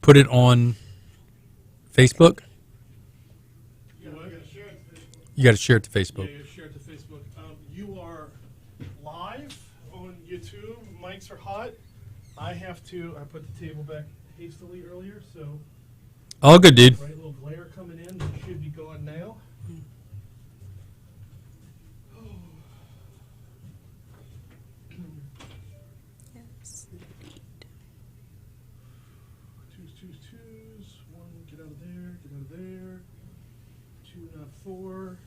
put it on Facebook? You got to share it to Facebook. You got to share it to Facebook. Yeah, you got to share it to Facebook. You are live on YouTube. Mics are hot. I put the table back hastily earlier, so. All good, dude. Right, a little glare coming in. It should be going now. Twos. One, get out of there. Two, not four.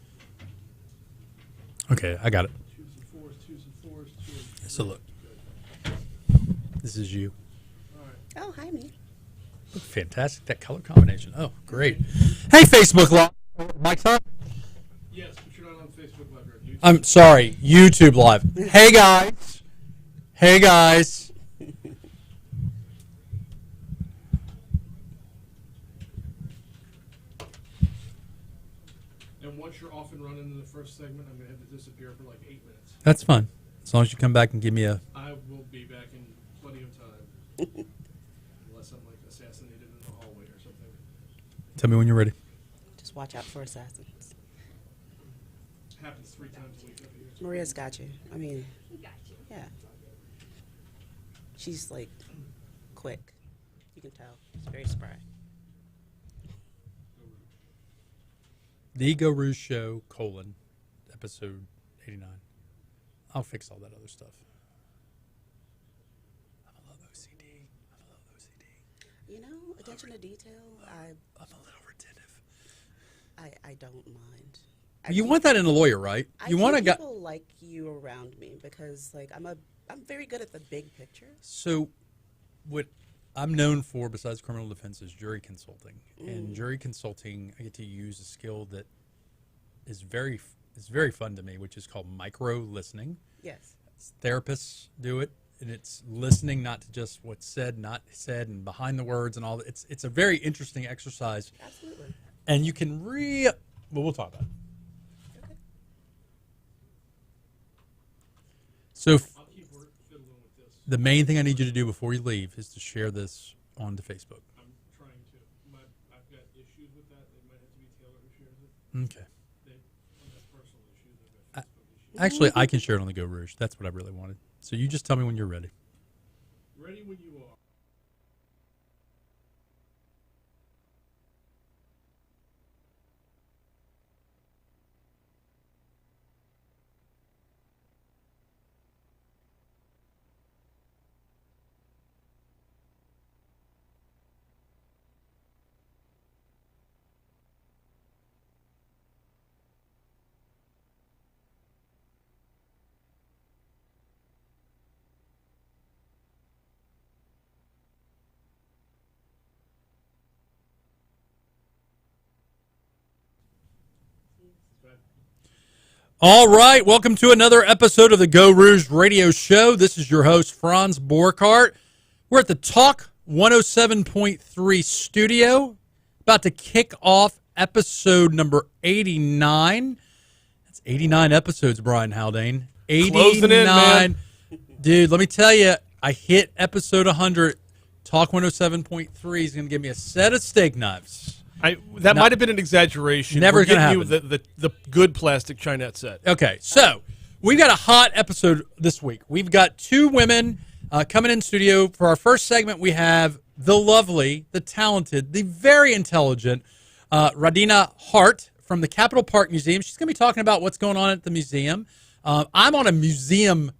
Okay, I got it. Twos and fours. So look, this is you. All right. Oh, hi, me. Fantastic, that color combination. Oh, great. Hey, Facebook Live. Mike's on? Yes, but you're not on Facebook Live. You're on YouTube. I'm sorry, YouTube Live. Hey, guys. Hey, guys. And once you're off and running in the first segment, I'm going to have to disappear for like 8 minutes. That's fine. As long as you come back and give me a... I will be back in plenty of time. Unless I'm like assassinated in the hallway or something. Tell me when you're ready. Just watch out for assassins. Happens 3 times a week up here. Maria's got you. I mean, yeah. She's like quick. You can tell. She's very spry. The Geaux Rouge Show, episode 89. I'll fix all that other stuff. I'm a little OCD. You know, attention to detail, I'm a little retentive. I don't mind. You want that in a lawyer, right? I You think want a guy. people like you around me because, like, I'm very good at the big picture. So, what I'm known for, besides criminal defense, is jury consulting. And jury consulting, I get to use a skill that is very fun to me, which is called micro listening. Yes. Therapists do it, and it's listening not to just what's said, not said, and behind the words and all that. It's a very interesting exercise. Absolutely. And you can well, we'll talk about it. Okay. So I'll keep fiddling with this. the main thing I need you to do before you leave is to share this onto Facebook. I'm trying to. I've got issues with that. It might have to be Taylor who shares it. Okay. On that personal issues, I've got Facebook issues. Actually, I can share it on the Geaux Rouge. That's what I really wanted. So you just tell me when you're ready. Ready when you are. All right, welcome to another episode of the Geaux Rouge Radio Show. This is your host, Franz Borkart. We're at the Talk 107.3 studio, about to kick off episode number 89. That's 89 episodes, Brian Haldane. 89. Closing in, man. Dude, let me tell you, I hit episode 100. Talk 107.3 is going to give me a set of steak knives. That might have been an exaggeration. Never We're gonna getting you the good plastic Chinette set. Okay, so we've got a hot episode this week. We've got two women coming in studio. For our first segment, we have the lovely, the talented, the very intelligent Rodneyna Hart from the Capitol Park Museum. She's going to be talking about what's going on at the museum. I'm on a museum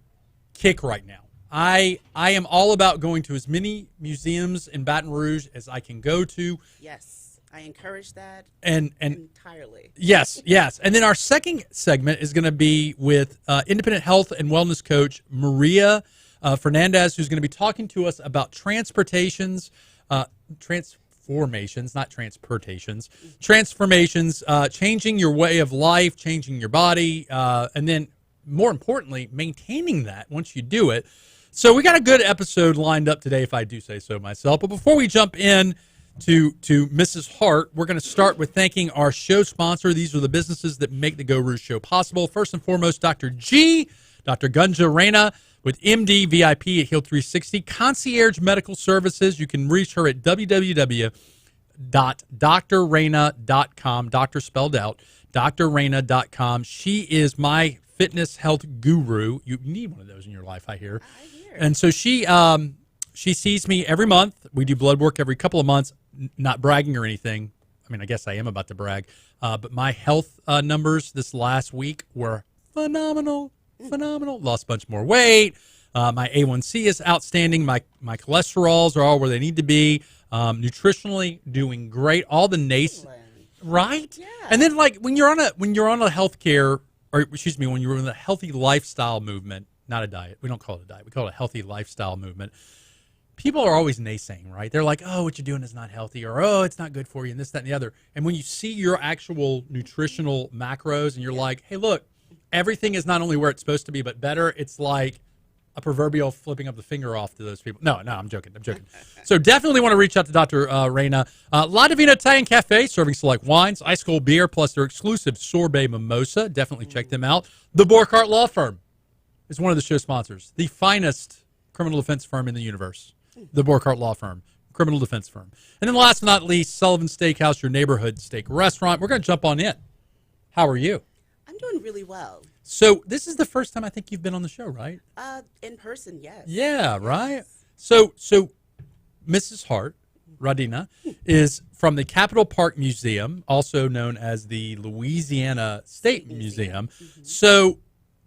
kick right now. I am all about going to as many museums in Baton Rouge as I can go to. Yes. I encourage that And entirely. Yes. And then our second segment is going to be with independent health and wellness coach Maria Fernandez, who's going to be talking to us about transformations, changing your way of life, changing your body, and then more importantly, maintaining that once you do it. So we got a good episode lined up today, if I do say so myself. But before we jump in to Mrs. Hart, we're going to start with thanking our show sponsor. These are the businesses that make the Geaux Rouge Show possible. First and foremost, Dr. G, Dr. Gunja Reyna with MD VIP at Heal 360. Concierge Medical Services. You can reach her at www.drradina.com. Doctor spelled out. drradina.com. She is my fitness health guru. You need one of those in your life, I hear. And so she sees me every month. We do blood work every couple of months. Not bragging or anything. I mean, I guess I am about to brag. But my health numbers this last week were phenomenal. Lost a bunch more weight. My A1C is outstanding. My cholesterols are all where they need to be. Nutritionally doing great. All the right? Yeah. And then like when you're on a healthcare, or excuse me, when you're in a healthy lifestyle movement, not a diet. We don't call it a diet. We call it a healthy lifestyle movement. People are always naysaying, right? They're like, oh, what you're doing is not healthy, or oh, it's not good for you, and this, that, and the other. And when you see your actual nutritional macros and you're like, hey, look, everything is not only where it's supposed to be, but better, it's like a proverbial flipping of the finger off to those people. No, I'm joking. So definitely want to reach out to Dr. Radina. La Divina Italian Cafe, serving select wines, ice cold beer, plus their exclusive sorbet mimosa. Definitely check them out. The Borchardt Law Firm is one of the show sponsors. The finest criminal defense firm in the universe. The Borchardt Law Firm, criminal defense firm. And then last but not least, Sullivan Steakhouse, your neighborhood steak restaurant. We're going to jump on in. How are you? I'm doing really well. So this is the first time I think you've been on the show, right? In person, yes. Yeah, right? Yes. So Mrs. Hart, Radina, is from the Capitol Park Museum, also known as the Louisiana State Museum. So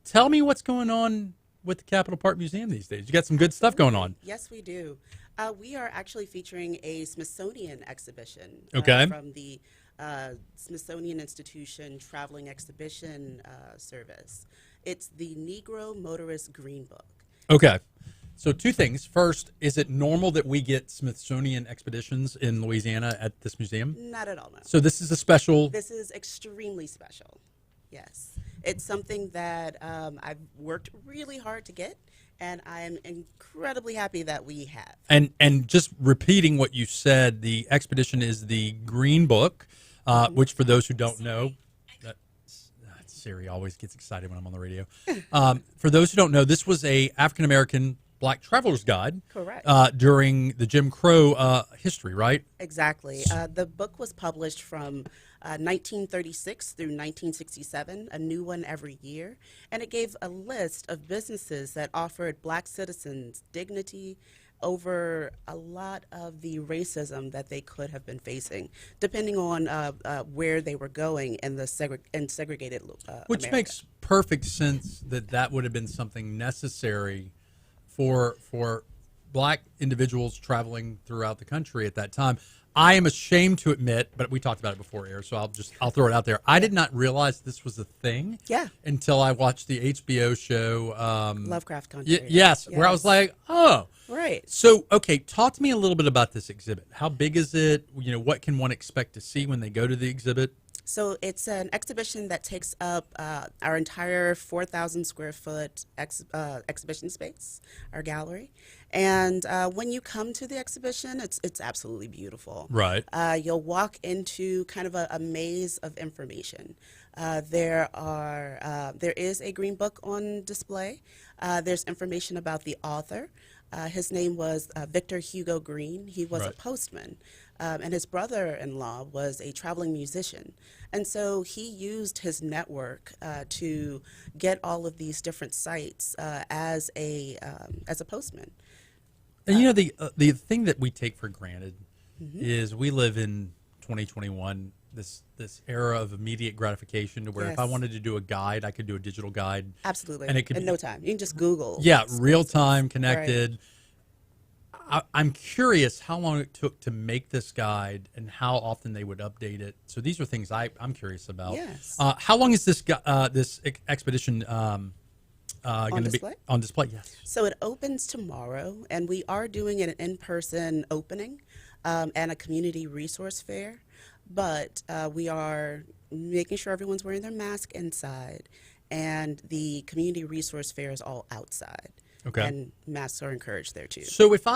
tell me what's going on with the Capitol Park Museum these days. You got some good stuff going on. Yes, we do. We are actually featuring a Smithsonian exhibition from the Smithsonian Institution Traveling Exhibition Service. It's the Negro Motorist Green Book. Okay. So two things. First, is it normal that we get Smithsonian expeditions in Louisiana at this museum? Not at all, no. So this is a special... This is extremely special, yes. It's something that I've worked really hard to get, and I'm incredibly happy that we have. And just repeating what you said, the expedition is the Green Book, which for those who don't know, Siri always gets excited when I'm on the radio. For those who don't know, this was a African-American Black Traveler's Guide. Correct. During the Jim Crow history, right? Exactly. The book was published from 1936 through 1967, a new one every year, and it gave a list of businesses that offered Black citizens dignity over a lot of the racism that they could have been facing, depending on where they were going in the segregated Which America. makes perfect sense that would have been something necessary for Black individuals traveling throughout the country at that time. I am ashamed to admit, but we talked about it before air, so I'll throw it out there. I did not realize this was a thing. Yeah. Until I watched the HBO show Lovecraft Country. Yes, where I was like, oh. Right. So, okay, talk to me a little bit about this exhibit. How big is it? You know, what can one expect to see when they go to the exhibit? So it's an exhibition that takes up our entire 4,000 square foot exhibition space, our gallery. And when you come to the exhibition, it's absolutely beautiful. Right. You'll walk into kind of a maze of information. There is a green book on display. There's information about the author. His name was Victor Hugo Green. He was a postman. And his brother-in-law was a traveling musician. And so he used his network to get all of these different sites as a postman. And you know, the thing that we take for granted is we live in 2021, this era of immediate gratification, to where if I wanted to do a guide, I could do a digital guide. Absolutely. And it could in no time. You can just Google. Yeah, real time, connected. Right. I'm curious how long it took to make this guide and how often they would update it. So these are things I'm curious about. Yes. How long is this expedition going to be on display? Yes. So it opens tomorrow, and we are doing an in-person opening and a community resource fair. But we are making sure everyone's wearing their mask inside, and the community resource fair is all outside. Okay. And masks are encouraged there too. So if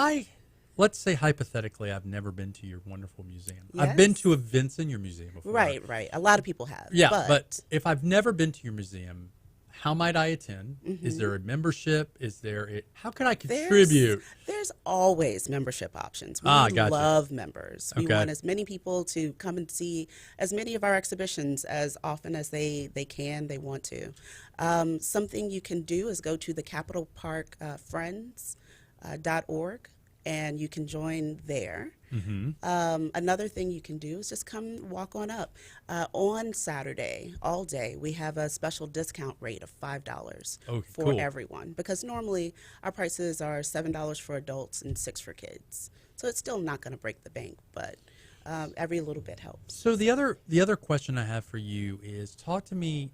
let's say hypothetically, I've never been to your wonderful museum. Yes. I've been to events in your museum before. Right. A lot of people have. Yeah, but if I've never been to your museum, how might I attend? Is there a membership? How can I There's, contribute? there's always membership options. We Gotcha. love members. We Okay. want as many people to come and see as many of our exhibitions as often as they want to. Something you can do is go to the Capitol Park Friends.org, and you can join there. Another thing you can do is just come walk on up. On Saturday, all day, we have a special discount rate of $5 Oh, for cool. everyone, because normally our prices are $7 for adults and $6 for kids. So it's still not going to break the bank, but every little bit helps. So the other question I have for you is, talk to me,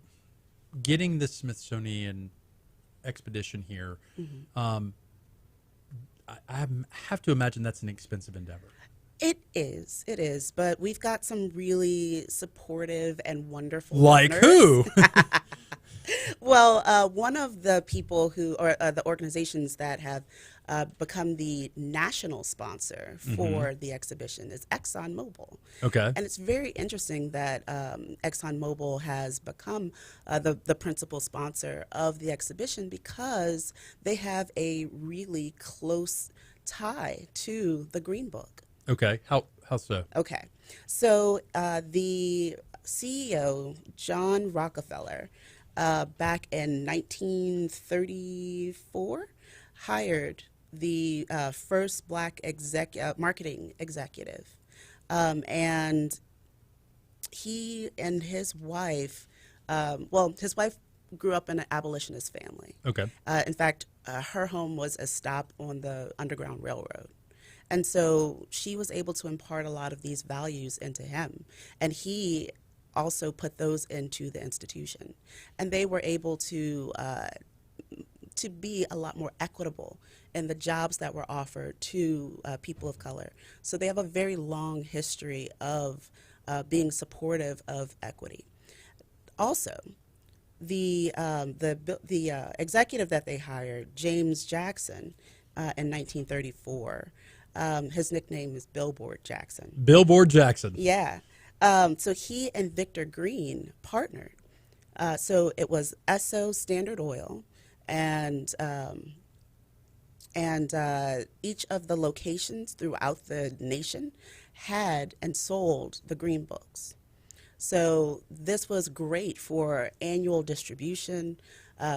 getting the Smithsonian expedition here. I have to imagine that's an expensive endeavor. It is, but we've got some really supportive and wonderful Like donors. who? Well, one of the people or the organizations that have become the national sponsor for the exhibition is ExxonMobil. Okay. And it's very interesting that ExxonMobil has become the principal sponsor of the exhibition, because they have a really close tie to the Green Book. Okay. How so? Okay. So the CEO, John Rockefeller, back in 1934, hired the first black marketing executive. And he and his wife, his wife grew up in an abolitionist family. Okay. In fact, her home was a stop on the Underground Railroad. And so she was able to impart a lot of these values into him. And he also put those into the institution. And they were able to be a lot more equitable in the jobs that were offered to people of color. So they have a very long history of being supportive of equity. Also, the executive that they hired, James Jackson, in 1934, his nickname is Billboard Jackson. Billboard Jackson. Yeah. So he and Victor Green partnered. So it was Esso, Standard Oil, and each of the locations throughout the nation had and sold the Green Books. So this was great for annual distribution,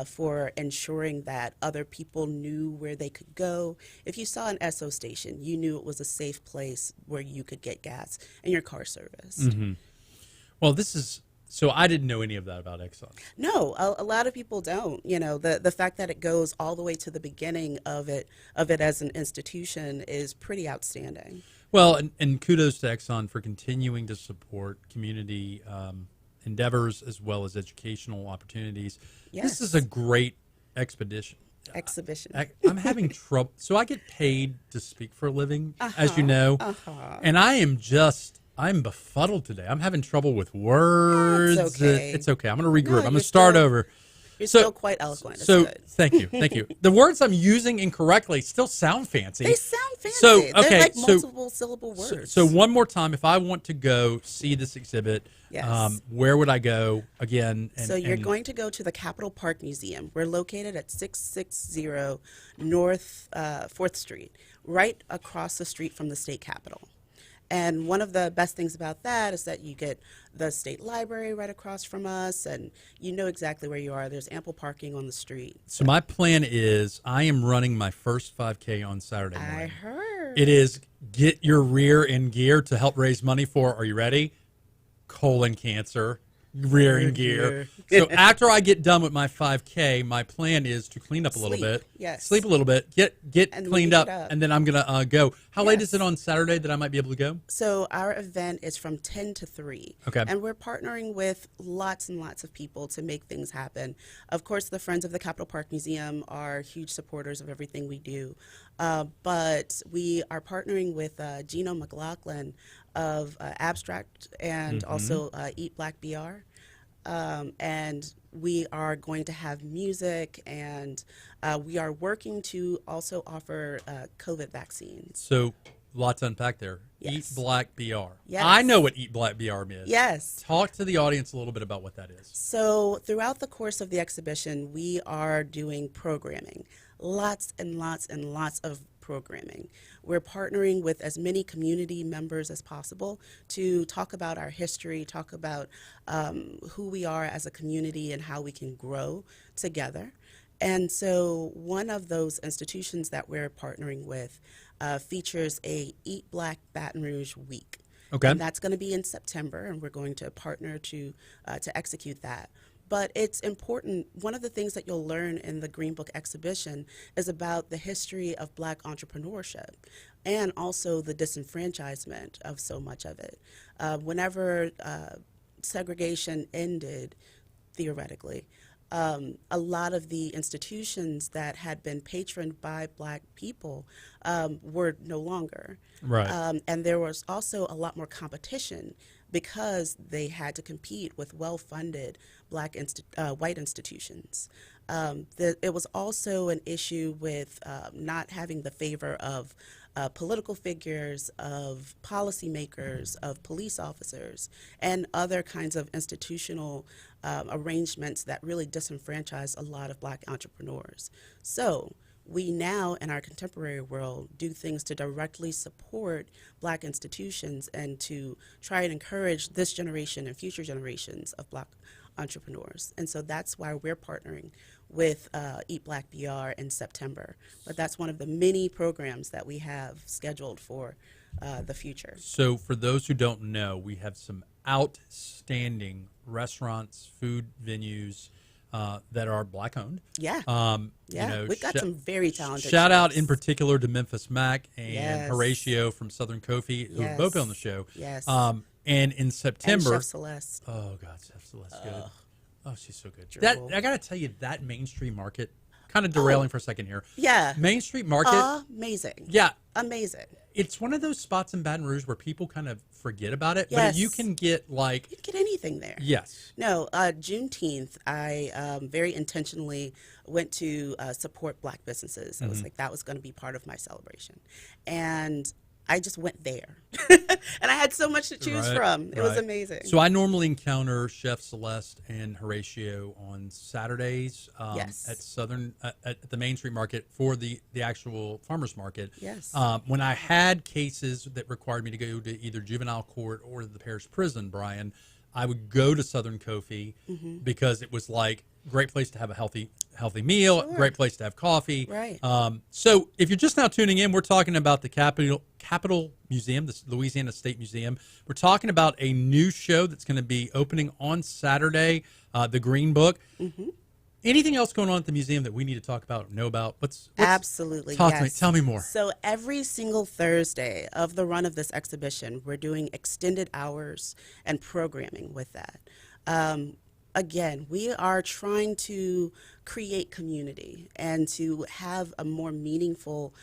for ensuring that other people knew where they could go. If you saw an Esso station, you knew it was a safe place where you could get gas and your car serviced. Well, so I didn't know any of that about Exxon. No, a lot of people don't. You know, the fact that it goes all the way to the beginning of it as an institution is pretty outstanding. Well, and kudos to Exxon for continuing to support community endeavors as well as educational opportunities. Yes. This is a great exhibition. I'm having trouble. So I get paid to speak for a living, as you know, and I'm befuddled today. I'm having trouble with words. It's okay. It's okay. I'm going to regroup. No, I'm going you're to start still- over. You're still quite eloquent. It's So good. thank you. The words I'm using incorrectly still sound fancy. They sound fancy. So, They're okay, like so- multiple syllable words. So one more time, if I want to go see this exhibit, Yes. where would I go again? So you're going to go to the Capitol Park Museum. We're located at 660 North 4th Street, right across the street from the state capitol. And one of the best things about that is that you get the state library right across from us, and you know exactly where you are. There's ample parking on the street. So my plan is I am running my first 5K on Saturday morning. I heard. It is get your rear in gear to help raise money for, are you ready? Colon cancer. Rear in gear. So after I get done with my 5K, my plan is to clean up a little Sleep, bit. yes. Sleep a little bit. Get And cleaned wake up, it up. and then I'm going to go. How late is Yes. it on Saturday that I might be able to go? So our event is from 10 to 3. Okay. And we're partnering with lots and lots of people to make things happen. Of course, the Friends of the Capitol Park Museum are huge supporters of everything we do. But we are partnering with Gino McLaughlin of Abstract and also Eat Black BR. And we are going to have music, and we are working to also offer COVID vaccines. So Lots to unpack there. Yes. Eat Black BR. Yes. I know what Eat Black BR is. Yes. Talk to the audience a little bit about what that is. So throughout the course of the exhibition, we are doing programming. Lots and lots and lots of programming. We're partnering with as many community members as possible to talk about our history, talk about who we are as a community and how we can grow together. And so one of those institutions that we're partnering with features a Eat Black Baton Rouge Week. Okay. And that's going to be in September, and we're going to partner to execute that. But it's important. One of the things that you'll learn in the Green Book exhibition is about the history of Black entrepreneurship and also the disenfranchisement of so much of it. Whenever segregation ended, theoretically, a lot of the institutions that had been patroned by Black people were no longer. Right. And there was also a lot more competition because they had to compete with well-funded white institutions. It was also an issue with not having the favor of political figures, of policymakers, of police officers, and other kinds of institutional arrangements that really disenfranchise a lot of Black entrepreneurs. So we now, in our contemporary world, do things to directly support Black institutions and to try and encourage this generation and future generations of Black entrepreneurs. And so that's why we're partnering with Eat Black BR in September. But that's one of the many programs that we have scheduled for the future. So for those who don't know, we have some outstanding restaurants, food venues that are Black owned. Yeah. We've got some very talented Shout out chefs. in particular to Memphis Mac and Yes. Horatio from Southern Kofi, who have both been on the show. Yes. And in September, And Chef Celeste. oh God, Chef Celeste, good. Oh, she's so good. Drool. That I got to tell you, that Main Street Market, kind of derailing for a second here. Yeah. Main Street Market, Amazing. yeah, Amazing. it's one of those spots in Baton Rouge where people kind of forget about it, Yes. but you can get like, You can get anything there. yes, No, Juneteenth, I very intentionally went to support Black businesses. I was like, that was going to be part of my celebration. And I just went there. And I had so much to choose Right, from. It was right. amazing. So I normally encounter Chef Celeste and Horatio on Saturdays Yes. at at the Main Street Market for the actual farmers market. Yes. When I had cases that required me to go to either juvenile court or the parish prison, Brian, I would go to Southern Kofi because it was like great place to have a healthy meal, Sure. great place to have coffee. Right. So if you're just now tuning in, we're talking about the Capitol Museum, the Louisiana State Museum. We're talking about a new show that's going to be opening on Saturday, the Green Book. Anything else going on at the museum that we need to talk about or know about? What's Absolutely. talk yes. to me. Tell me more. So every single Thursday of the run of this exhibition, we're doing extended hours and programming with that. Again, we are trying to create community and to have a more meaningful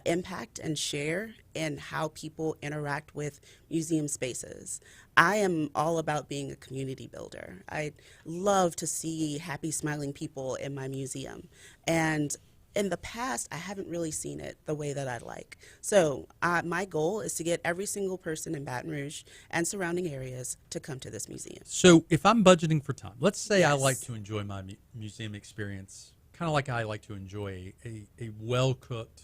impact and share in how people interact with museum spaces. I am all about being a community builder. I love to see happy, smiling people in my museum. And in the past, I haven't really seen it the way that I'd like. So my goal is to get every single person in Baton Rouge and surrounding areas to come to this museum. So if I'm budgeting for time, let's say I Yes. like to enjoy my museum experience, kind of like I like to enjoy a well-cooked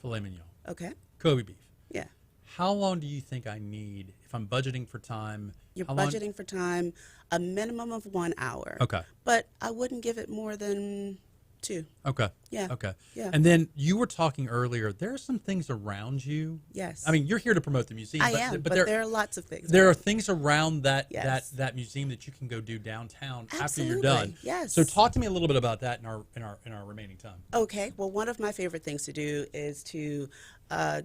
filet mignon, Okay? Kobe beef. Yeah. How long do you think I need if I'm budgeting for time? You're how long- budgeting for time, a minimum of 1 hour. Okay. But I wouldn't give it more than 2. Okay. Yeah. Okay. Yeah. And then you were talking earlier, there are some things around you. Yes. I mean, you're here to promote the museum. I am, but there are lots of things. there are things around that, Yes. that museum that you can go do downtown after Absolutely, you're done. yes. So talk to me a little bit about that in our remaining time. Okay, well, one of my favorite things to do is to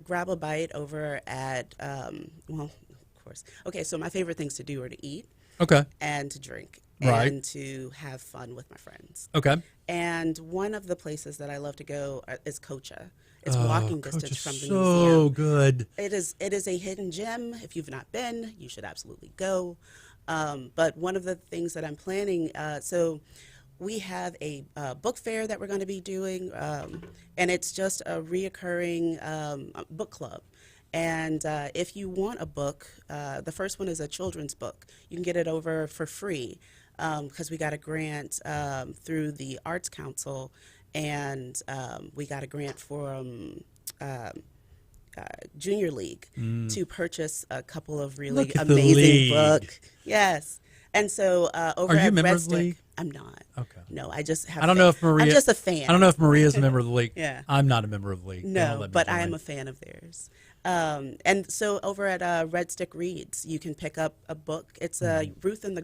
grab a bite over at, well, of course. Okay, so my favorite things to do are to eat Okay. and to drink Right. and to have fun with my friends. Okay. And one of the places that I love to go is Cocha. It's walking Coach distance is from the so museum. good. It is a hidden gem. If you've not been, you should absolutely go. But one of the things that I'm planning, so we have a book fair that we're going to be doing, and it's just a reoccurring book club. And if you want a book, the first one is a children's book. You can get it over for free because we got a grant through the Arts Council, and we got a grant from Junior League to purchase a couple of really Look at the amazing league. books. Yes. And so over Are you at a member Red of the Stick, league? I'm not. Okay. No, I just have. I don't know if Maria. I'm just a fan. I don't know if Maria's a member of the league. Yeah. I'm not a member of the league. They won't No, let me but I join. am a fan of theirs. And so over at Red Stick Reads, you can pick up a book. It's Ruth and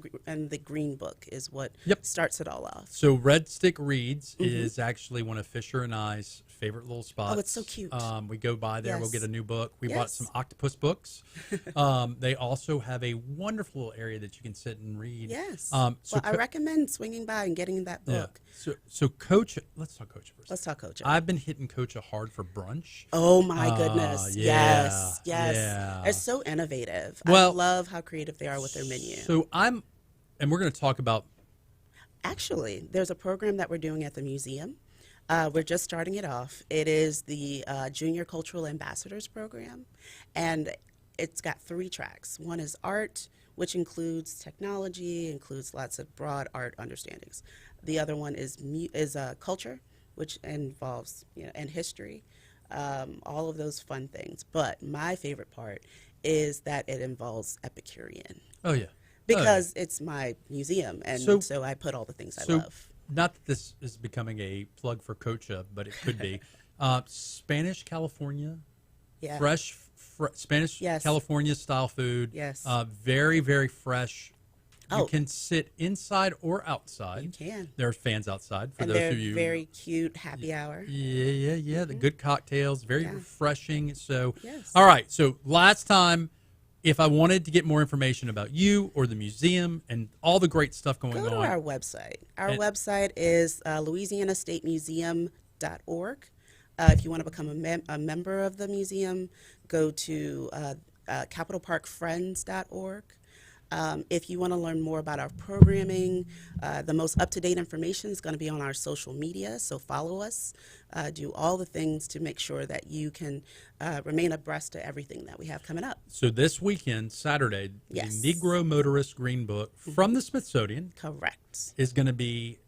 the Green Book is what Yep. starts it all off. So Red Stick Reads is actually one of Fisher and I's favorite little spots. Oh, it's so cute. We go by there. We'll Yes. get a new book. We bought Yes. some octopus books. They also have a wonderful little area that you can sit and read. Yes. So Well, I recommend swinging by and getting that yeah. book. So Coach, let's talk Coach first. Let's talk Coach. I've been hitting Coach hard for brunch. Oh my goodness. yeah, Yes. Yes. yeah. They're so innovative. Well, I love how creative they are with their menu. So and we're going to talk about. Actually, there's a program that we're doing at the museum. We're just starting it off. It is the Junior Cultural Ambassadors Program, and it's got 3 tracks. One is art, which includes technology, includes lots of broad art understandings. The other one is culture, which involves and history, all of those fun things. But my favorite part is that it involves Epicurean. Oh yeah. Because it's my museum, and so I put all the things I love. Not that this is becoming a plug for Cocha, but it could be. Spanish California, Yeah. fresh Spanish Yes. California style food. Yes. Very, very fresh. You Oh. can sit inside or outside. You can. There are fans outside for And those they're of you. very cute happy hour. Yeah. The good cocktails, very Yeah. refreshing. So, Yes. all right. So last time, if I wanted to get more information about you or the museum and all the great stuff going Go to on, our website. Our website is louisianastatemuseum.org. If you want to become a member of the museum, go to capitalparkfriends.org. If you want to learn more about our programming, the most up-to-date information is going to be on our social media, so follow us. Do all the things to make sure that you can remain abreast to everything that we have coming up. So this weekend, Saturday, Yes. the Negro Motorist Green Book from the Smithsonian Correct. is going to be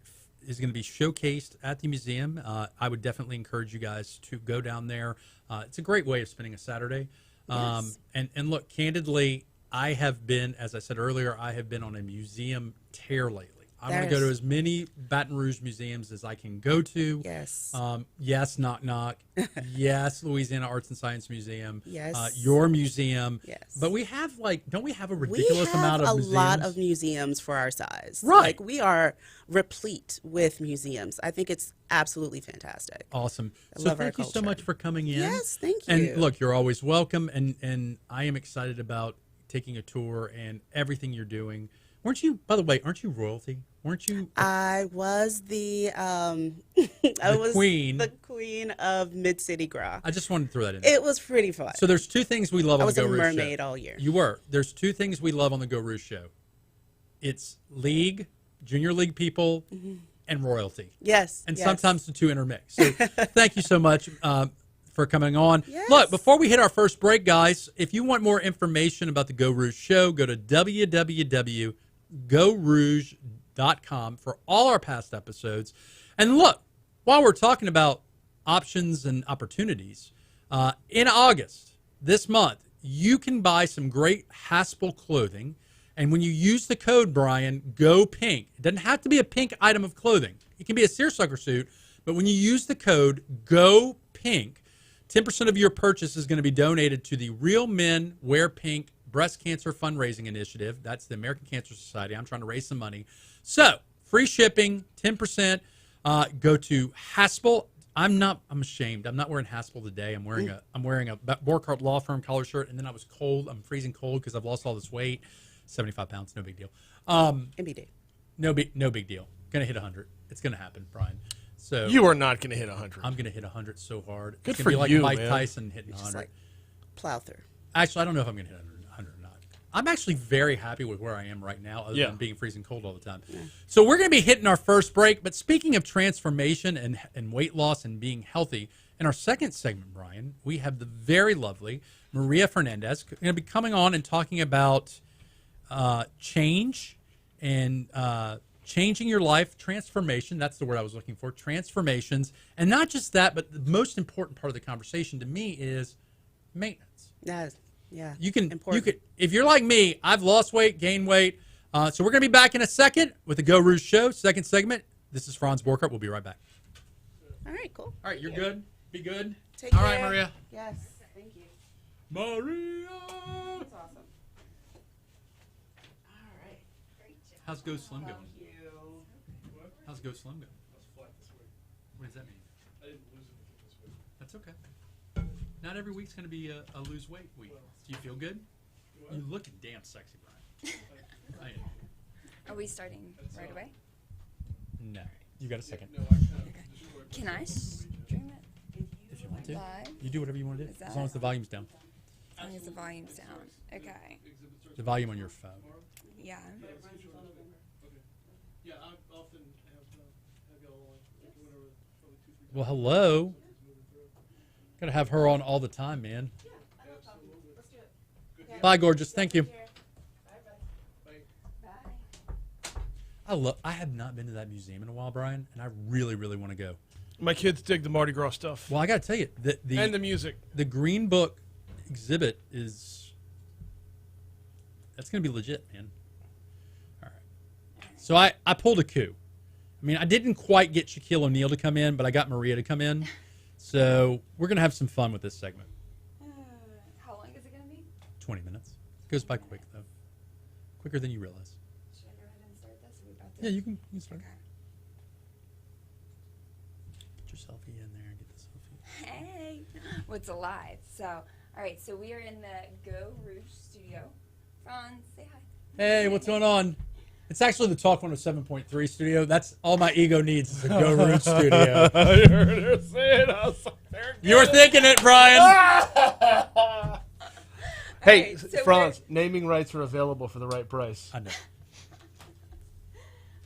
showcased at the museum. I would definitely encourage you guys to go down there. It's a great way of spending a Saturday. Yes. And look, candidly, I have been, as I said earlier, I have been on a museum tear lately. I want to go to as many Baton Rouge museums as I can go to. Yes. Yes, Knock Knock. Yes, Louisiana Arts and Science Museum. Yes. Your museum. Yes. But we have don't we have a ridiculous amount of museums? We have a lot of museums for our size. Right. Like we are replete with museums. I think it's absolutely fantastic. Awesome. I So love our thank you so culture. much for coming in. Yes, thank you. And look, you're always welcome, and I am excited about taking a tour and everything you're doing. Weren't you, by the way, aren't you royalty? Weren't you? I was the queen. the queen of Mid City Gras. I just wanted to throw that in there. It was pretty fun. So there's 2 things we love I on was the a Go Rouge mermaid show. all year. You were. There's 2 things we love on the Go Rouge show. It's league, junior league people, and royalty. Yes. And yes. sometimes the 2 intermix. So thank you so much for coming on. Yes. Look, before we hit our first break, guys, if you want more information about the Go Rouge show, go to www.gorouge.com for all our past episodes. And look, while we're talking about options and opportunities, in August, this month, you can buy some great Haspel clothing. And when you use the code, Brian, Go Pink, it doesn't have to be a pink item of clothing. It can be a seersucker suit. But when you use the code Go Pink, 10% of your purchase is going to be donated to the Real Men Wear Pink Breast Cancer Fundraising Initiative. That's the American Cancer Society. I'm trying to raise some money. So, free shipping, 10%. Go to Haspel. I'm ashamed. I'm not wearing Haspel today. I'm wearing a Borkart Law Firm collar shirt, and then I was cold. I'm freezing cold because I've lost all this weight. 75 pounds, no big deal. MBD. No big deal. Gonna hit 100. It's gonna happen, Brian. So You are not going to hit 100. I'm gonna hit 100 so hard. Good it's gonna for be like you, Mike man. Tyson hitting Just 100. like plow through. Actually, I don't know if I'm gonna hit 100 or not. I'm actually very happy with where I am right now, other Yeah. than being freezing cold all the time. So we're gonna be hitting our first break. But speaking of transformation and weight loss and being healthy, In our second segment, Brian, we have the very lovely Maria Fernandez going to be coming on and talking about change and changing your life, transformation. That's the word I was looking for, transformations. And not just that, but the most important part of the conversation to me is maintenance. Yeah. You can, important. if you're like me, I've lost weight, gained weight. So we're going to be back in a second with the Geaux Rouge show, second segment. This is Franz Borkert. We'll be right back. All right, cool. All right, you're good? Be good? Take All care. right, Maria. Yes, thank you. Maria! That's awesome. All right. Great job. How's Go Slim going? Thank you. How's Go Slim going? I was flat this week. What does that mean? I didn't lose anything this week. That's okay. Not every week's going to be a lose weight week. Do you feel good? You looking damn sexy, Brian. I am. Are we starting right away? No. You got a second. No, I kind of just worked. Can I stream it If you want to. live? You do whatever you want to do. Is As long as the volume's down. As long as the volume's down. Okay. The volume on your phone. Yeah. Yeah, I often have y'all on whenever, probably 2-3 times. Well, hello. Moving through. Got to have her on all the time, man. Absolutely. Let's do it. Bye, gorgeous. Thank you. Bye. I have not been to that museum in a while, Brian, and I really, really want to go. My kids dig the Mardi Gras stuff. Well, I got to tell you, And the music. the Green Book exhibit that's going to be legit, man. All right. So I pulled a coup. I mean, I didn't quite get Shaquille O'Neal to come in, but I got Maria to come in. So we're going to have some fun with this segment. How long is it going to be? 20 minutes. It goes by quick, though. Quicker than you realize. Should I go ahead and start this? Are we about to? Yeah, you can start. Okay. Get your selfie in there and get the selfie. Hey, what's alive? So, all right. So we are in the Geaux Rouge studio. Franz, say hi. Hey, what's going on? It's actually the Talk 107.3 studio. That's all my ego needs is a Geaux Rouge studio. I heard her say it. I was like, there it You were thinking it, Brian. Hey, Alright, so Franz, naming rights are available for the right price. I know.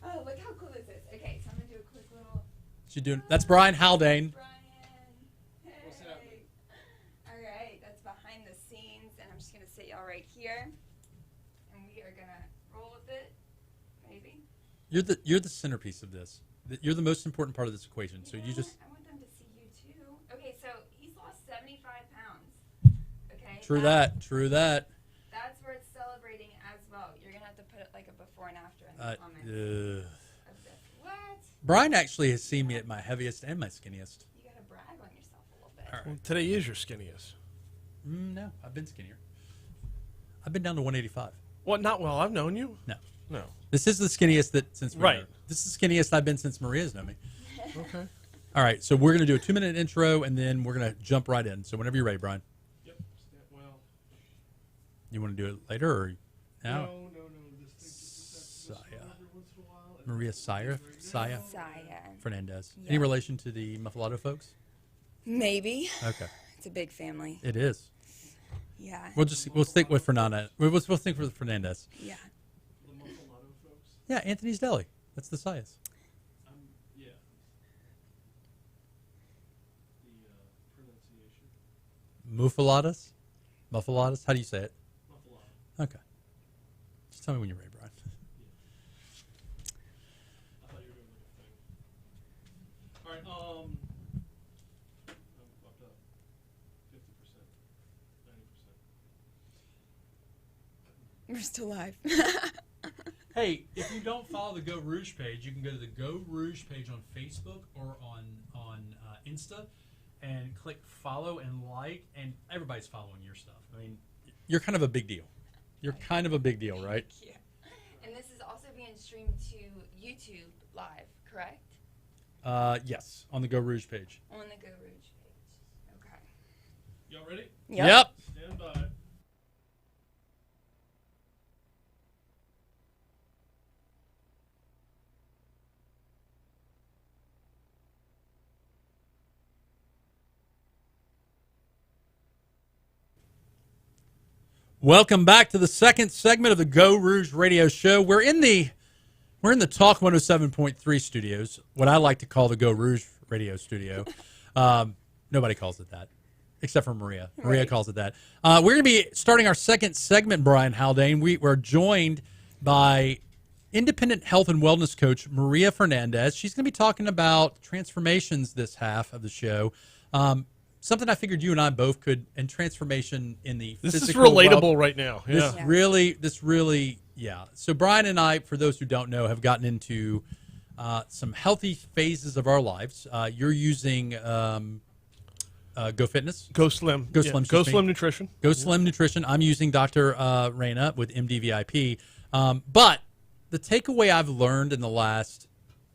Oh, look how cool this is. Okay, so I'm gonna do a quick little. That's Brian Haldane. Brian. Hey. All right, that's behind the scenes, and I'm just gonna sit y'all right here, and we are gonna roll with it. Maybe. You're the centerpiece of this. You're the most important part of this equation. So know you just what? I want them to see you too. Okay, so he's lost 75 pounds. Okay. true that. That's worth celebrating as well. You're gonna have to put it like a before and after in the Uh, comments uh, of this. What? Brian actually has seen me at my heaviest and my skinniest. You gotta brag on yourself a little bit. All right. Well, today is your skinniest. No, I've been skinnier. I've been down to 185. What? Not well. I've known you. No. No. This is the skinniest that since we Right. met. This is the skinniest I've been since Maria's known me. Okay. All right, so we're going to do a 2-minute intro, and then we're going to jump right in. So whenever you're ready, Brian. Yep. Well. You want to do it later or now? No. This thing just Saya. every once in a while. Maria Saia Saya. Fernandez. Yeah. Any relation to the Muffalotto folks? Maybe. Okay, It's a big family. it is. Yeah. We'll stick with Fernandez. We'll stick with Fernandez. Yeah. The Muffalotto folks. Yeah, Anthony's Deli. That's the Sayas. Yeah. The pronunciation. Muffaladas? How do you say it? Muffalotto. Okay. Just tell me when you're ready, Brian. I thought you were doing like a thing. All right. I'm up to 50%, 90%. We're still live. Hey, if you don't follow the Geaux Rouge page, you can go to the Geaux Rouge page on Facebook or on Insta and click follow and like, and everybody's following your stuff. I mean, you're kind of a big deal. You're kind of a big deal, right? Thank you. And this is also being streamed to YouTube live, correct? Yes, on the Geaux Rouge page. On the Geaux Rouge page. Okay. Y'all ready? Yep. Stand by. Welcome back to the second segment of the Geaux Rouge radio show. We're in the Talk 107.3 studios, what I like to call the Geaux Rouge radio studio. Nobody calls it that, except for Maria. Maria calls it that. We're going to be starting our second segment, Brian Haldane. We're joined by independent health and wellness coach Saia Fernandez. She's going to be talking about transformations this half of the show. Something I figured you and I both could, and transformation in the This physical is relatable right now. This Yeah. really, yeah. So Brian and I, for those who don't know, have gotten into some healthy phases of our lives. You're using Go Fitness, Go Slim. Go Slim, Go excuse me. Slim Nutrition. Go Slim Nutrition. I'm using Dr. Radina with MDVIP. But the takeaway I've learned in the last,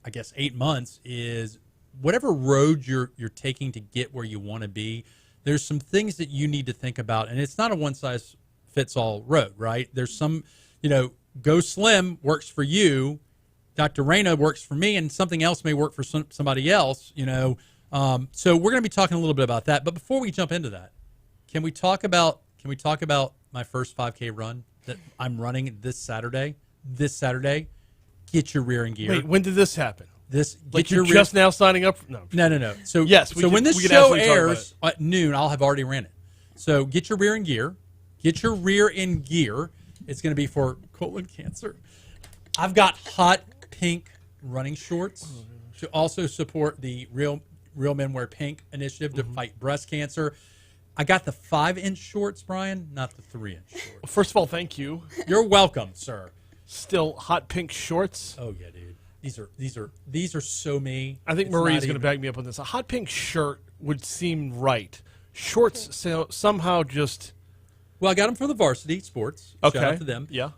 I guess, 8 months is whatever road you're taking to get where you want to be, there's some things that you need to think about, and it's not a one-size-fits-all road, right? There's some, Go Slim works for you, Dr. Radina works for me, and something else may work for somebody else, So we're going to be talking a little bit about that. But before we jump into that, can we talk about my first 5K run that I'm running this Saturday? Get your rear in gear. Wait, when did this happen? Get you're your just now signing up? No. So yes. When this show airs at noon, I'll have already ran it. So get your rear in gear. Get your rear in gear. It's going to be for colon cancer. I've got hot pink running shorts to also support the Real Men Wear Pink initiative to fight breast cancer. I got the 5-inch shorts, Brian, not the 3-inch shorts. First of all, thank you. You're welcome, sir. Still hot pink shorts. Oh yeah, dude. These are so me. I think Maria's going to back me up on this. A hot pink shirt would seem right. Shorts somehow just. Well, I got them for the varsity sports. Okay. Shout out to them. Yeah.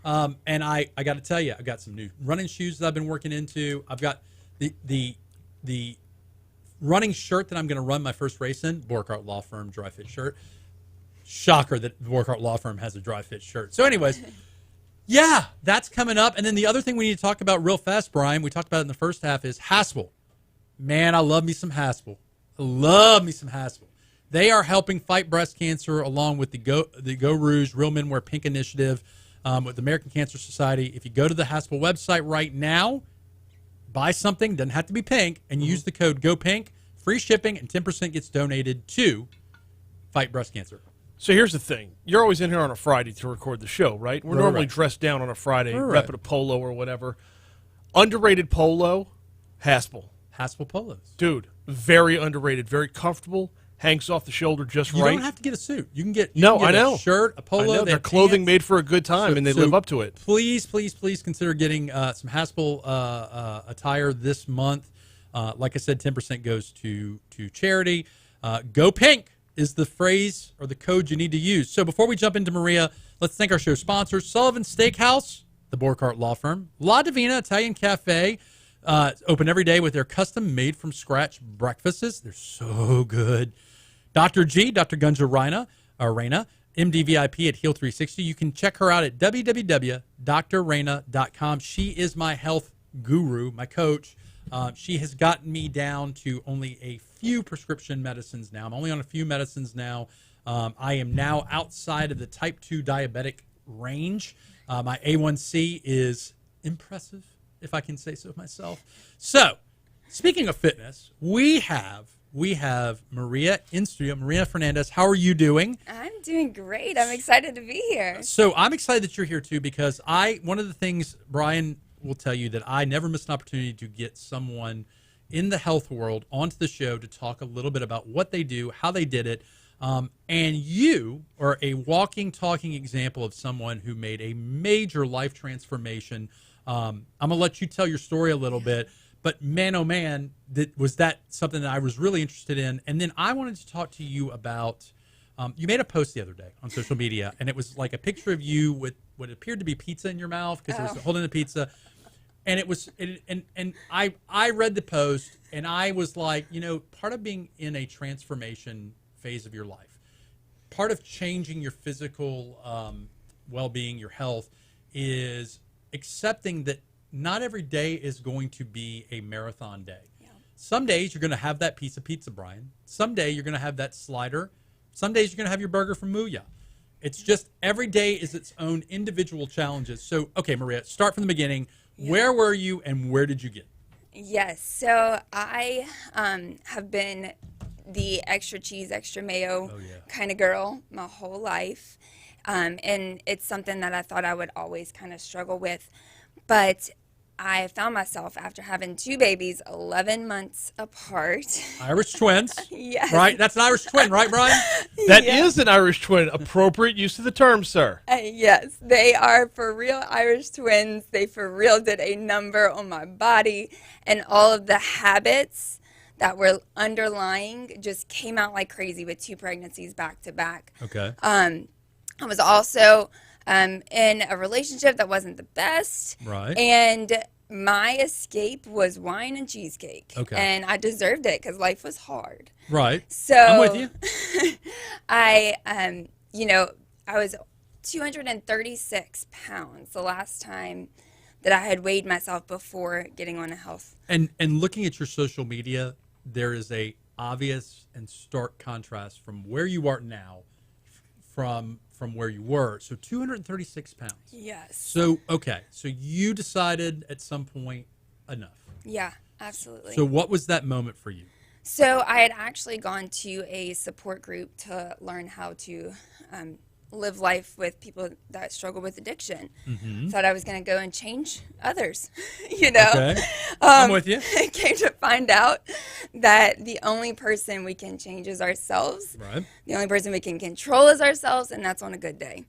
And I got to tell you, I got some new running shoes that I've been working into. I've got the running shirt that I'm going to run my first race in. Borkart Law Firm dry fit shirt. Shocker that Borkart Law Firm has a dry fit shirt. So, anyways. Yeah, that's coming up. And then the other thing we need to talk about real fast, Brian, we talked about it in the first half, is Haspel. Man, I love me some Haspel. They are helping fight breast cancer along with the Geaux Rouge, Real Men Wear Pink initiative with the American Cancer Society. If you go to the Haspel website right now, buy something, doesn't have to be pink, and use the code GOPINK, free shipping, and 10% gets donated to fight breast cancer. So here's the thing. You're always in here on a Friday to record the show, right? We're normally dressed down on a Friday, repping a polo or whatever. Underrated polo, Haspel. Haspel polos. Dude, very underrated, very comfortable, hangs off the shoulder just right. You don't have to get a suit. You can get, a shirt, a polo. I know. They're clothing made for a good time, and they live up to it. Please consider getting some Haspel attire this month. Like I said, 10% goes to charity. Go Pink is the phrase or the code you need to use. So before we jump into Maria, let's thank our show sponsors: Sullivan Steakhouse, the Borkart Law Firm, La Divina Italian Cafe, open every day with their custom made from scratch breakfasts. They're so good. Dr. Gunja Rina, MDVIP at Heal 360. You can check her out at www.drrayna.com. She is my health guru, my coach. She has gotten me down to only a few prescription medicines now. I'm only on a few medicines now. I am now outside of the type 2 diabetic range. My A1C is impressive, if I can say so myself. So, speaking of fitness, we have Maria in studio. Saia Fernandez, how are you doing? I'm doing great. I'm excited to be here. So I'm excited that you're here too, because one of the things Brian will tell you that I never miss an opportunity to get someone in the health world onto the show to talk a little bit about what they do, how they did it. And you are a walking, talking example of someone who made a major life transformation. I'm going to let you tell your story a little bit, but man, oh man, was that something that I was really interested in. And then I wanted to talk to you about, you made a post the other day on social media, and it was like a picture of you with what appeared to be pizza in your mouth, because it was holding the pizza. And it was, and I read the post, and I was like, part of being in a transformation phase of your life, part of changing your physical well-being, your health, is accepting that not every day is going to be a marathon day. Yeah. Some days you're going to have that piece of pizza, Brian. Some day you're going to have that slider. Some days you're going to have your burger from Muya. It's just every day is its own individual challenges. So, okay, Maria, start from the beginning. Yeah. Where were you and where did you get? Yes, so I have been the extra cheese, extra mayo Oh, yeah. kind of girl my whole life. And it's something that I thought I would always kind of struggle with. But I found myself after having 2 babies 11 months apart. Irish twins. Yes. Right? That's an Irish twin, right, Brian? That is an Irish twin. Appropriate use of the term, sir. Yes, they are for real Irish twins. They for real did a number on my body, and all of the habits that were underlying just came out like crazy with 2 pregnancies back to back. Okay. I was also in a relationship that wasn't the best. Right. And my escape was wine and cheesecake. Okay. And I deserved it because life was hard. Right. So I'm with you. I was 236 pounds the last time that I had weighed myself before getting on a health. And looking at your social media, there is a obvious and stark contrast from where you are now from where you were. So 236 pounds. Yes. So, okay. So you decided at some point enough. Yeah, absolutely. So what was that moment for you? So I had actually gone to a support group to learn how to live life with people that struggle with addiction. Mm-hmm. Thought I was going to go and change others, you know. Okay. I'm with you. Came to find out that the only person we can change is ourselves. Right. The only person we can control is ourselves, and that's on a good day.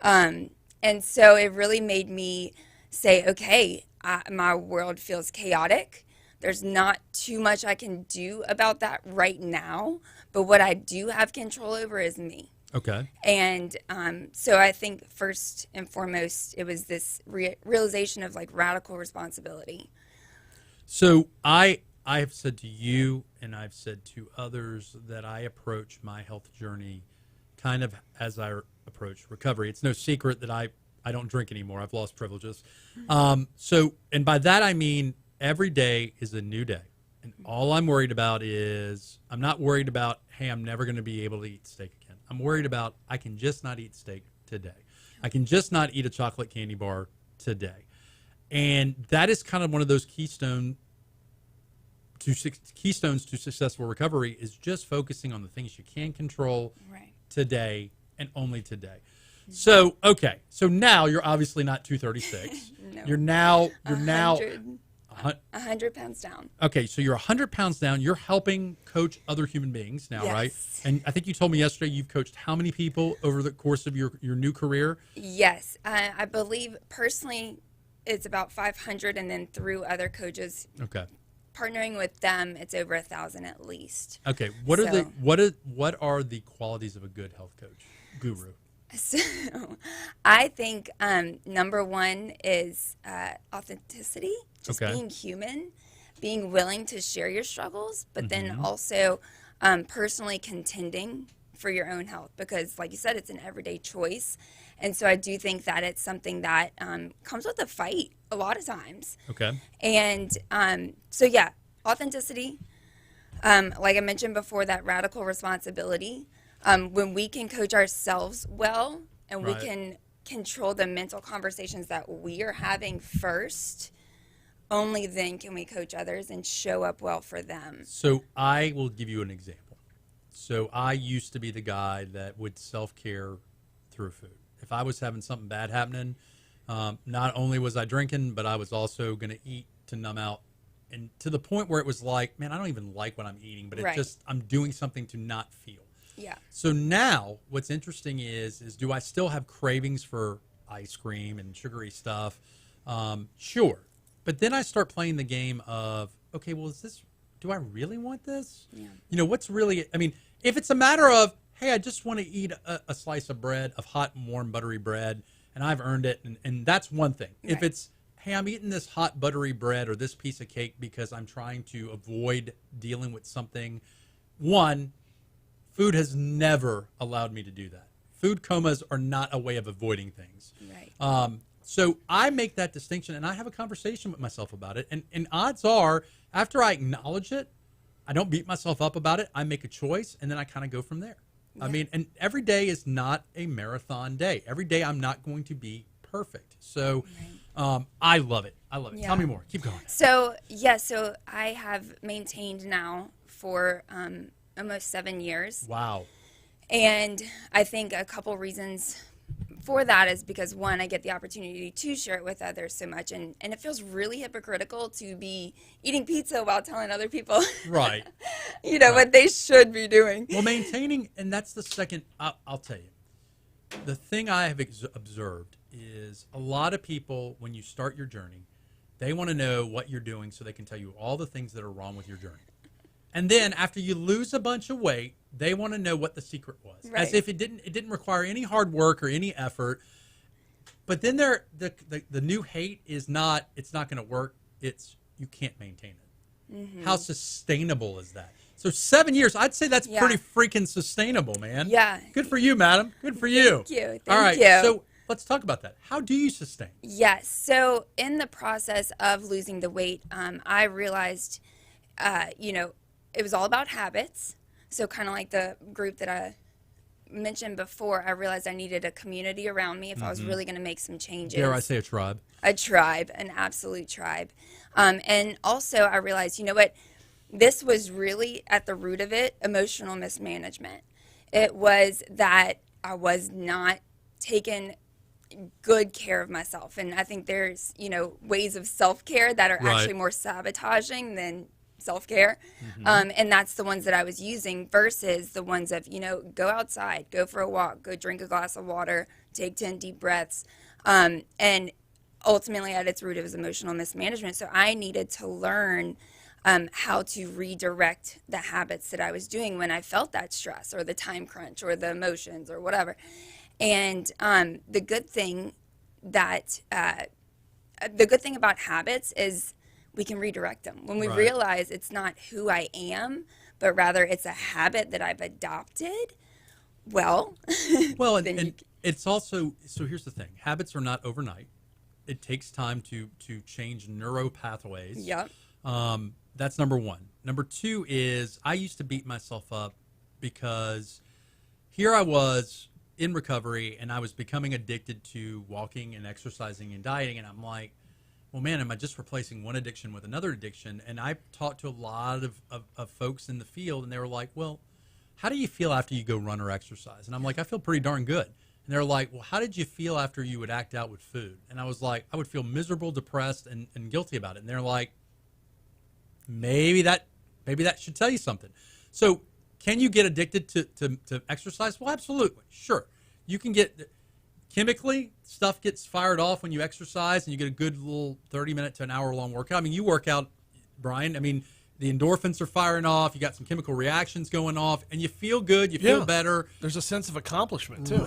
And so it really made me say, okay, my world feels chaotic. There's not too much I can do about that right now, but what I do have control over is me. Okay. And so I think first and foremost, it was this realization of like radical responsibility. So I have said to you and I've said to others that I approach my health journey kind of as I approach recovery. It's no secret that I don't drink anymore. I've lost privileges. So, and by that I mean every day is a new day. And all I'm worried about is, I'm not worried about, hey, I'm never going to be able to eat steak again. I'm worried about, I can just not eat steak today. I can just not eat a chocolate candy bar today. And that is kind of one of those keystones to successful recovery, is just focusing on the things you can control today and only today. So, okay. So now you're obviously not 236. No. You're now 100 pounds down. Okay, so you're 100 pounds down. You're helping coach other human beings now, Yes. right? And I think you told me yesterday you've coached how many people over the course of your new career? Yes. I believe personally it's about 500, and then through other coaches, Okay. partnering with them, it's over 1,000 at least. Okay. What are So- what are the qualities of a good health coach, guru? So I think number one is authenticity, just Okay. being human, being willing to share your struggles, but then Mm-hmm. also personally contending for your own health, because like you said, it's an everyday choice. And so I do think that it's something that comes with a fight a lot of times. Okay. And so, yeah, authenticity. Like I mentioned before, that radical responsibility. When we can coach ourselves well and we Right. can control the mental conversations that we are having first, only then can we coach others and show up well for them. So I will give you an example. So I used to be the guy that would self-care through food. If I was having something bad happening, not only was I drinking, but I was also going to eat to numb out. And to the point where it was like, man, I don't even like what I'm eating, but it Right. just, I'm doing something to not feel. Yeah. So now what's interesting is do I still have cravings for ice cream and sugary stuff? Sure. But then I start playing the game of, okay, well, do I really want this? Yeah. You know, what's really, I mean, if it's a matter of, hey, I just want to eat a slice of bread, of hot and warm buttery bread, and I've earned it, and that's one thing. If Right. it's, hey, I'm eating this hot buttery bread or this piece of cake because I'm trying to avoid dealing with something, one, food has never allowed me to do that. Food comas are not a way of avoiding things. Right. So I make that distinction, and I have a conversation with myself about it. And odds are, after I acknowledge it, I don't beat myself up about it. I make a choice, and then I kind of go from there. I mean, and every day is not a marathon day. Every day I'm not going to be perfect. So I love it. I love it. Yeah. Tell me more. Keep going. So, yeah, so I have maintained now for almost 7 years. Wow. And I think a couple reasons for that is because, one, I get the opportunity to share it with others so much, and it feels really hypocritical to be eating pizza while telling other people, Right. what they should be doing. Well, maintaining, and that's the second, I'll tell you, the thing I have observed is a lot of people, when you start your journey, they want to know what you're doing so they can tell you all the things that are wrong with your journey. And then after you lose a bunch of weight, they want to know what the secret was, Right. as if it didn't require any hard work or any effort. But then the new hate is not, it's not going to work. It's, you can't maintain it. Mm-hmm. How sustainable is that? So 7 years, I'd say that's pretty freaking sustainable, man. Yeah. Good for you, madam. Good for you. Thank you. All right. Thank you. So let's talk about that. How do you sustain? Yes. So in the process of losing the weight, I realized, it was all about habits. So kind of like the group that I mentioned before, I realized I needed a community around me if I was really going to make some changes. Dare I say a tribe? A tribe, an absolute tribe. And also I realized, you know what, this was really at the root of it, emotional mismanagement. It was that I was not taking good care of myself. And I think there's, ways of self-care that are actually more sabotaging than self-care. And that's the ones that I was using versus the ones of, go outside, go for a walk, go drink a glass of water, take 10 deep breaths. And ultimately at its root it was emotional mismanagement. So I needed to learn how to redirect the habits that I was doing when I felt that stress or the time crunch or the emotions or whatever. And the good thing about habits is we can redirect them. When we realize it's not who I am, but rather it's a habit that I've adopted, well, and it's also, so here's the thing. Habits are not overnight. It takes time to change neuro pathways. Yep. That's number one. Number two is I used to beat myself up because here I was in recovery and I was becoming addicted to walking and exercising and dieting. And I'm like, well, man, am I just replacing one addiction with another addiction? And I talked to a lot of folks in the field, and they were like, well, how do you feel after you go run or exercise? And I'm like, I feel pretty darn good. And they're like, well, how did you feel after you would act out with food? And I was like, I would feel miserable, depressed, and guilty about it. And they're like, maybe that should tell you something. So can you get addicted to exercise? Well, absolutely. Sure. You can get... Chemically, stuff gets fired off when you exercise and you get a good little 30-minute to an hour-long workout. I mean, you work out, Brian. I mean, the endorphins are firing off. You got some chemical reactions going off, and you feel good. You feel better. There's a sense of accomplishment, too.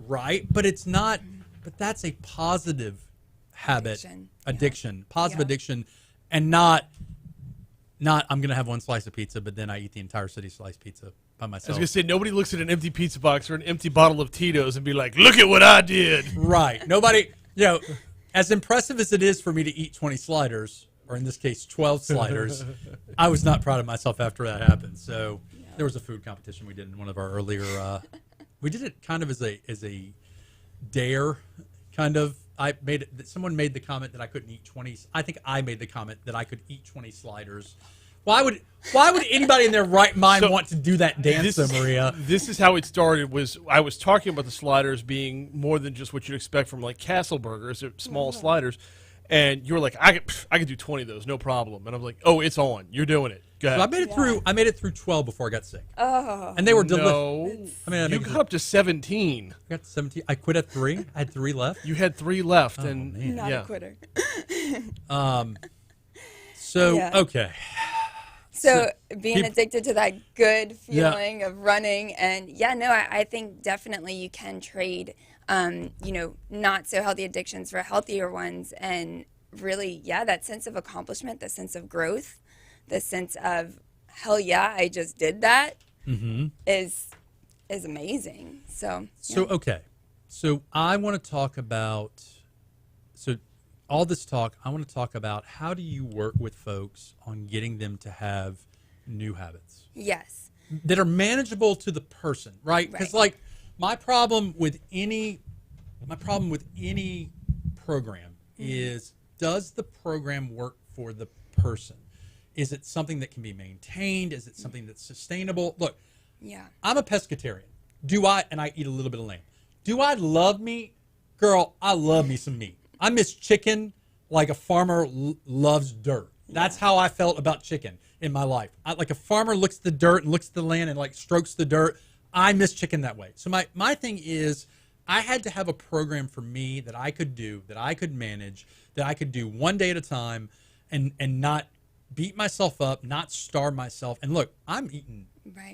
Right. But it's not – but that's a positive habit. Addiction. Positive addiction, and not I'm going to have one slice of pizza, but then I eat the entire city slice pizza by myself. I was going to say, nobody looks at an empty pizza box or an empty bottle of Tito's and be like, look at what I did. Right. Nobody, as impressive as it is for me to eat 20 sliders, or in this case, 12 sliders, I was not proud of myself after that happened. So there was a food competition we did in one of our earlier, we did it kind of as a dare, kind of. Someone made the comment that I couldn't eat 20. I think I made the comment that I could eat 20 sliders. Why would anybody in their right mind want to do that dance, Maria? This is how it started. I was talking about the sliders being more than just what you'd expect from like Castle Burgers, small sliders, and you were like, I could do 20 of those, no problem. And I'm like, oh, it's on. You're doing it. Go ahead. So I made it through 12 before I got sick. Oh, and they were delicious. No, I mean, you got up to 17. I got to 17. I quit at 3. I had 3 left. You had 3 left, man. Not a quitter. Okay. So being addicted to that good feeling of running, and I think definitely you can trade, not so healthy addictions for healthier ones, and really, that sense of accomplishment, the sense of growth, the sense of hell yeah, I just did that is amazing. So okay, so I want to talk about all this talk, I want to talk about how do you work with folks on getting them to have new habits? Yes. That are manageable to the person, right? Because like my problem with any program is, does the program work for the person? Is it something that can be maintained? Is it something that's sustainable? Look, Yeah. I'm a pescatarian. And I eat a little bit of lamb. Do I love meat? Girl, I love me some meat. I miss chicken like a farmer loves dirt. That's how I felt about chicken in my life. Like a farmer looks at the dirt and looks at the land and like strokes the dirt. I miss chicken that way. So my thing is, I had to have a program for me that I could do, that I could manage, that I could do one day at a time and not beat myself up, not starve myself. And look, I'm eating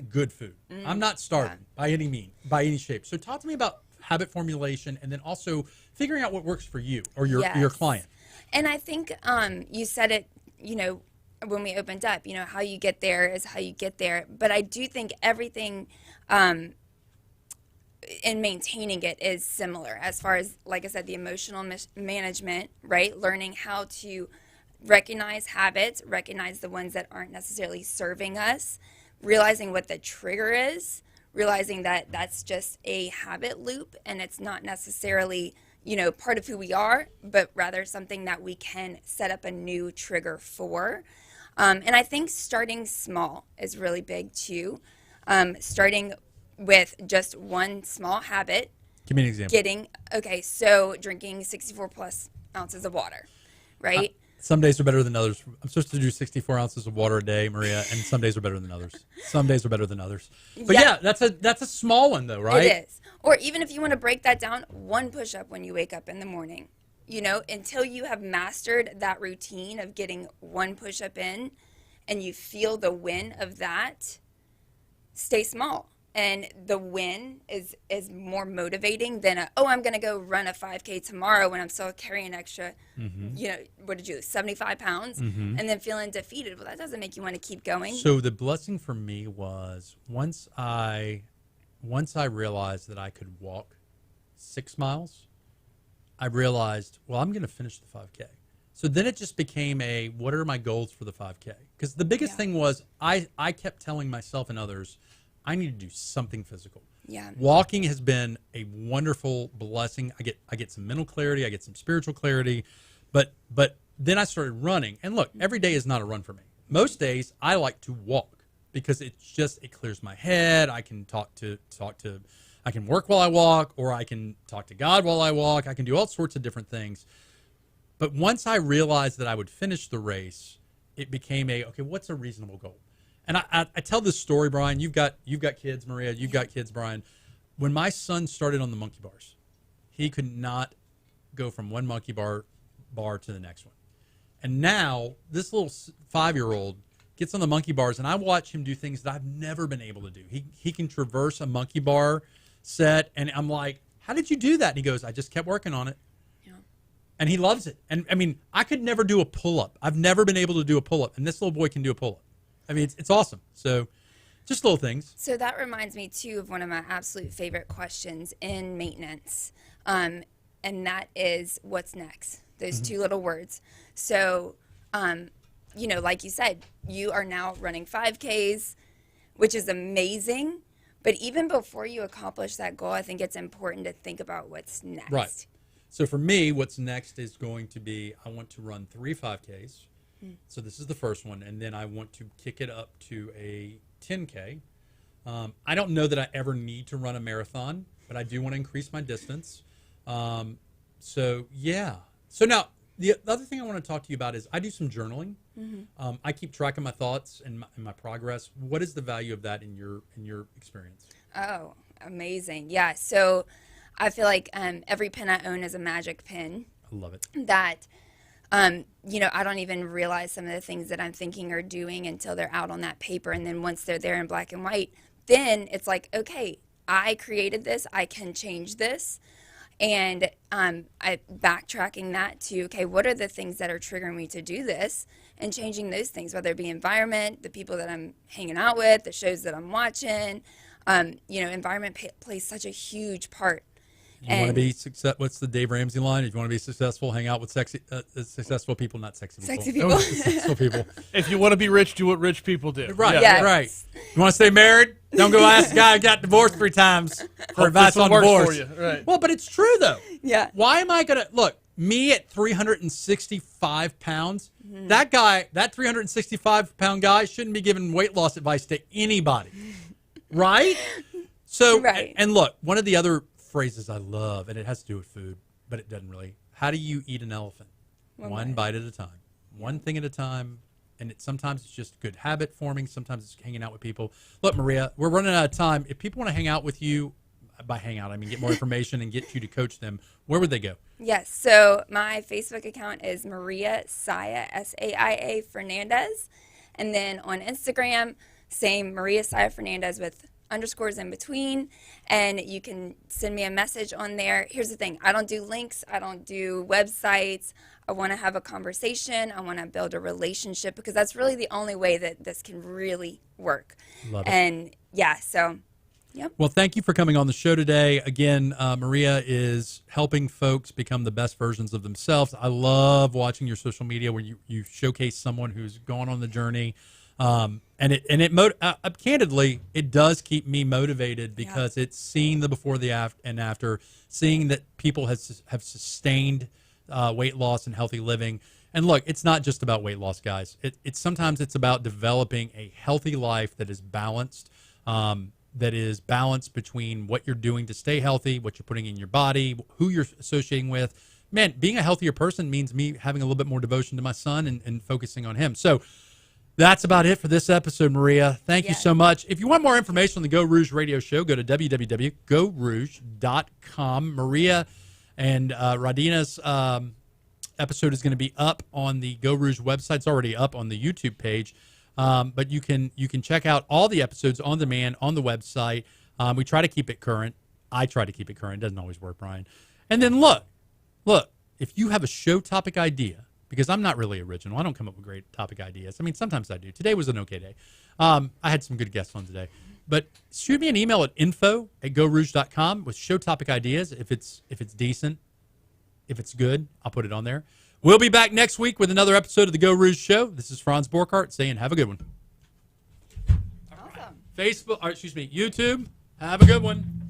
good food. I'm not starving by any shape. So talk to me about habit formulation and then also figuring out what works for you or your client. And I think you said it, when we opened up, how you get there is how you get there. But I do think everything in maintaining it is similar as far as, like I said, the emotional management, right? Learning how to recognize habits, recognize the ones that aren't necessarily serving us, realizing what the trigger is, realizing that that's just a habit loop and it's not necessarily, part of who we are, but rather something that we can set up a new trigger for. And I think starting small is really big too. Starting with just one small habit. Give me an example. So drinking 64 plus ounces of water, right? Some days are better than others. I'm supposed to do 64 ounces of water a day, Maria, and some days are better than others. Some days are better than others. But yeah, that's a small one though, right? It is. Or even if you want to break that down, one push-up when you wake up in the morning. Until you have mastered that routine of getting one push-up in and you feel the win of that, stay small. And the win is more motivating than I'm going to go run a 5K tomorrow when I'm still carrying extra, what did you do, 75 pounds, and then feeling defeated. Well, that doesn't make you want to keep going. So the blessing for me was once I realized that I could walk 6 miles, I realized, well, I'm going to finish the 5K. So then it just became what are my goals for the 5K? Because the biggest thing was I kept telling myself and others, I need to do something physical. Yeah. Walking has been a wonderful blessing. I get some mental clarity, I get some spiritual clarity, but then I started running. And look, every day is not a run for me. Most days I like to walk because it clears my head. I can I can work while I walk, or I can talk to God while I walk. I can do all sorts of different things. But once I realized that I would finish the race, it became what's a reasonable goal? And I tell this story, Brian. You've got kids, Maria. You've got kids, Brian. When my son started on the monkey bars, he could not go from one monkey bar to the next one. And now this little 5-year-old gets on the monkey bars, and I watch him do things that I've never been able to do. He can traverse a monkey bar set, and I'm like, "How did you do that?" And he goes, "I just kept working on it." Yeah. And he loves it. And I mean, I could never do a pull-up. I've never been able to do a pull-up, and this little boy can do a pull-up. I mean, it's awesome. So just little things. So that reminds me, too, of one of my absolute favorite questions in maintenance, and that is what's next, those two little words. So, like you said, you are now running 5Ks, which is amazing. But even before you accomplish that goal, I think it's important to think about what's next. Right. So for me, what's next is going to be I want to run 3 5Ks. So this is the first one, and then I want to kick it up to a 10K. I don't know that I ever need to run a marathon, but I do want to increase my distance. So now the other thing I want to talk to you about is I do some journaling. I keep track of my thoughts and my progress. What is the value of that in your experience? Oh, amazing. Yeah. So I feel like every pen I own is a magic pen. I love it. That I don't even realize some of the things that I'm thinking or doing until they're out on that paper. And then once they're there in black and white, then it's like, okay, I created this. I can change this. And I backtracking that to, okay, what are the things that are triggering me to do this? And changing those things, whether it be environment, the people that I'm hanging out with, the shows that I'm watching. Environment plays such a huge part. You want to be success? What's the Dave Ramsey line? If you want to be successful, hang out with successful people, not sexy people. Sexy people. Successful people. If you want to be rich, do what rich people do. Right. Yes. Yeah. Right. You want to stay married? Don't go ask a guy who got divorced 3 times for advice on divorce. For you. Right. Well, but it's true though. Yeah. Why am I gonna look? me at 365 pounds, that guy, that 365-pound guy shouldn't be giving weight loss advice to anybody, right? So, Right. and look, one of the other phrases I love, and it has to do with food, but it doesn't really. How do you eat an elephant? One bite at a time. One thing at a time. And sometimes it's just good habit forming. Sometimes it's hanging out with people. Look, Maria, we're running out of time. If people want to hang out with you, by hang out, I mean get more information and get you to coach them, where would they go? Yes, so my Facebook account is Maria Saia, Saia Fernandez. And then on Instagram, same Maria Saia Fernandez with underscores in between. And you can send me a message on there. Here's the thing. I don't do links. I don't do websites. I want to have a conversation. I want to build a relationship because that's really the only way that this can really work. Love it. And yeah, so yep. Well, thank you for coming on the show today. Again, Maria is helping folks become the best versions of themselves. I love watching your social media where you showcase someone who's gone on the journey. Candidly, it does keep me motivated because it's seeing the before, the after, seeing that people have sustained weight loss and healthy living. And look, it's not just about weight loss, guys. Sometimes it's about developing a healthy life that is balanced, between what you're doing to stay healthy, what you're putting in your body, who you're associating with. Man, being a healthier person means me having a little bit more devotion to my son and focusing on him. So that's about it for this episode, Maria. Thank you so much. If you want more information on the Geaux Rouge radio show, go to www.geauxrouge.com. Maria and Radina's episode is going to be up on the Geaux Rouge website. It's already up on the YouTube page. But you can check out all the episodes on demand on the website. We try to keep it current. I try to keep it current. It doesn't always work, Brian. And then look, if you have a show topic idea, because I'm not really original. I don't come up with great topic ideas. I mean, sometimes I do. Today was an okay day. I had some good guests on today. But shoot me an email at info@geauxrouge.com with show topic ideas. If it's decent, if it's good, I'll put it on there. We'll be back next week with another episode of the Geaux Rouge Show. This is Franz Borkhardt saying have a good one. Awesome. YouTube, have a good one.